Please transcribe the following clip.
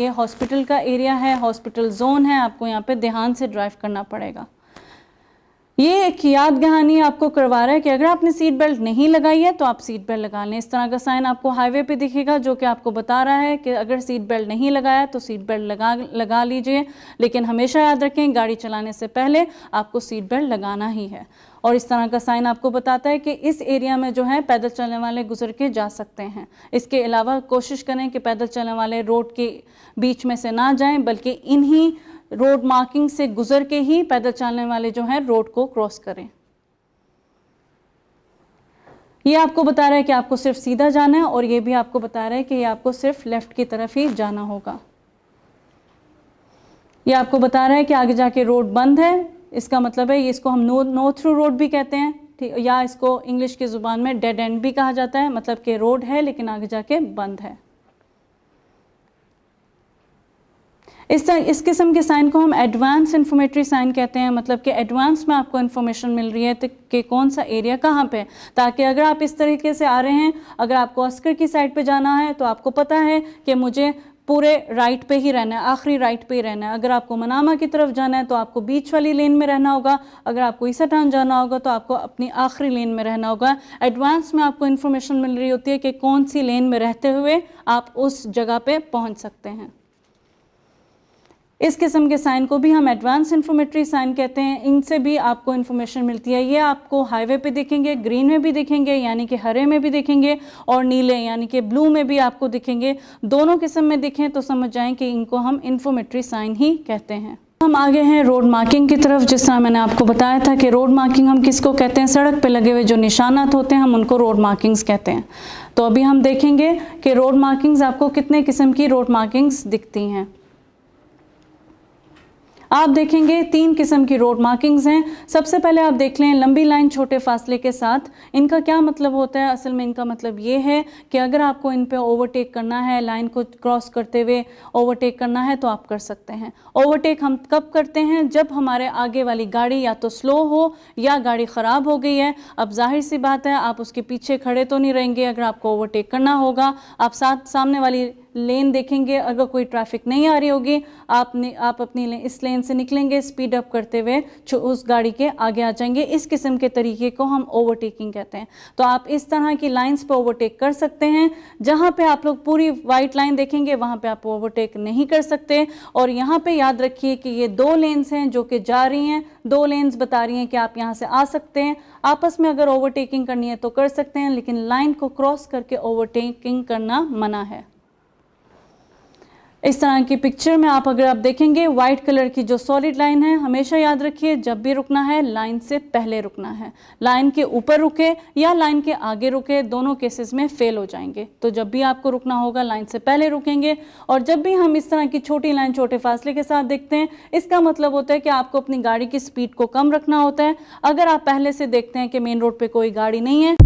ये हॉस्पिटल का एरिया है, हॉस्पिटल जोन है, आपको यहाँ पे ध्यान से ड्राइव करना पड़ेगा। ये एक याद कहानी आपको करवा रहा है कि अगर आपने सीट बेल्ट नहीं लगाई है तो आप सीट बेल्ट लगा लें। इस तरह का साइन आपको हाईवे पे दिखेगा जो कि आपको बता रहा है कि अगर सीट बेल्ट नहीं लगाया तो सीट बेल्ट लगा लीजिए, लेकिन हमेशा याद रखें गाड़ी चलाने से पहले आपको सीट बेल्ट लगाना ही है। और इस तरह का साइन आपको बताता है कि इस एरिया में जो है पैदल चलने वाले गुजर के जा सकते हैं। इसके अलावा कोशिश करें कि पैदल चलने वाले रोड के बीच में से ना जाएं, बल्कि इन्हीं रोड मार्किंग से गुजर के ही पैदल चलने वाले जो हैं रोड को क्रॉस करें। ये आपको बता रहा है कि आपको सिर्फ सीधा जाना है, और ये भी आपको बता रहा है कि ये आपको सिर्फ लेफ्ट की तरफ ही जाना होगा। ये आपको बता रहा है कि आगे जाके रोड बंद है, इसका मतलब है इसको हम नो थ्रू रोड भी कहते हैं, ठीक, या इसको इंग्लिश की ज़ुबान में डेड एंड भी कहा जाता है, मतलब कि रोड है लेकिन आगे जाके बंद है। इस किस्म के साइन को हम एडवांस इन्फॉर्मेटरी साइन कहते हैं, मतलब कि एडवांस में आपको इन्फॉर्मेशन मिल रही है कि कौन सा एरिया कहाँ पे है, ताकि अगर आप इस तरीके से आ रहे हैं, अगर आपको अस्कर की साइड पे जाना है तो आपको पता है कि मुझे पूरे राइट पे ही रहना है, आखिरी राइट पे ही रहना है। अगर आपको मनामा की तरफ जाना है तो आपको बीच वाली लेन में रहना होगा, अगर आपको ईसा टाउन जाना होगा तो आपको अपनी आखिरी लेन में रहना होगा। एडवांस में आपको इन्फॉर्मेशन मिल रही होती है कि कौन सी लेन में रहते हुए आप उस जगह पे पहुंच सकते हैं। इस किस्म के साइन को भी हम एडवांस इन्फॉर्मेटरी साइन कहते हैं। इनसे भी आपको इन्फॉर्मेशन मिलती है। ये आपको हाईवे पे दिखेंगे, ग्रीन में भी दिखेंगे यानी कि हरे में भी दिखेंगे, और नीले यानी कि ब्लू में भी आपको दिखेंगे। दोनों किस्म में दिखें तो समझ जाएं कि इनको हम इन्फॉर्मेटरी साइन ही कहते हैं। हम आगे हैं रोड मार्किंग की तरफ। जिस तरह मैंने आपको बताया था कि रोड मार्किंग हम किसको कहते हैं, सड़क पे लगे हुए जो निशानात होते हैं हम उनको रोड मार्किंग्स कहते हैं। तो अभी हम देखेंगे कि रोड मार्किंग्स आपको कितने किस्म की रोड मार्किंग्स दिखती हैं। आप देखेंगे 3 किस्म की रोड मार्किंग्स हैं। सबसे पहले आप देख लें लंबी लाइन छोटे फासले के साथ। इनका क्या मतलब होता है? असल में इनका मतलब ये है कि अगर आपको इन पे ओवरटेक करना है, लाइन को क्रॉस करते हुए ओवरटेक करना है तो आप कर सकते हैं। ओवरटेक हम कब करते हैं? जब हमारे आगे वाली गाड़ी या तो स्लो हो या गाड़ी ख़राब हो गई है। अब जाहिर सी बात है आप उसके पीछे खड़े तो नहीं रहेंगे। अगर आपको ओवरटेक करना होगा आप सामने वाली लेन देखेंगे, अगर कोई ट्रैफिक नहीं आ रही होगी आप अपनी इस लेन से निकलेंगे, स्पीड अप करते हुए उस गाड़ी के आगे आ जाएंगे। इस किस्म के तरीके को हम ओवरटेकिंग कहते हैं। तो आप इस तरह की लाइंस पे ओवरटेक कर सकते हैं। जहां पे आप लोग पूरी वाइट लाइन देखेंगे वहां पे आप ओवरटेक नहीं कर सकते। और यहाँ पे याद रखिए कि ये 2 लेन्स हैं जो कि जा रही हैं, 2 लेन्स बता रही हैं कि आप यहाँ से आ सकते हैं। आपस में अगर ओवरटेकिंग करनी है तो कर सकते हैं, लेकिन लाइन को क्रॉस करके ओवरटेकिंग करना मना है। इस तरह की पिक्चर में अगर आप देखेंगे व्हाइट कलर की जो सॉलिड लाइन है, हमेशा याद रखिए जब भी रुकना है लाइन से पहले रुकना है। लाइन के ऊपर रुके या लाइन के आगे रुके, दोनों केसेस में फेल हो जाएंगे। तो जब भी आपको रुकना होगा लाइन से पहले रुकेंगे। और जब भी हम इस तरह की छोटी लाइन छोटे फासले के साथ देखते हैं, इसका मतलब होता है कि आपको अपनी गाड़ी की स्पीड को कम रखना होता है। अगर आप पहले से देखते हैं कि मेन रोड पर कोई गाड़ी नहीं है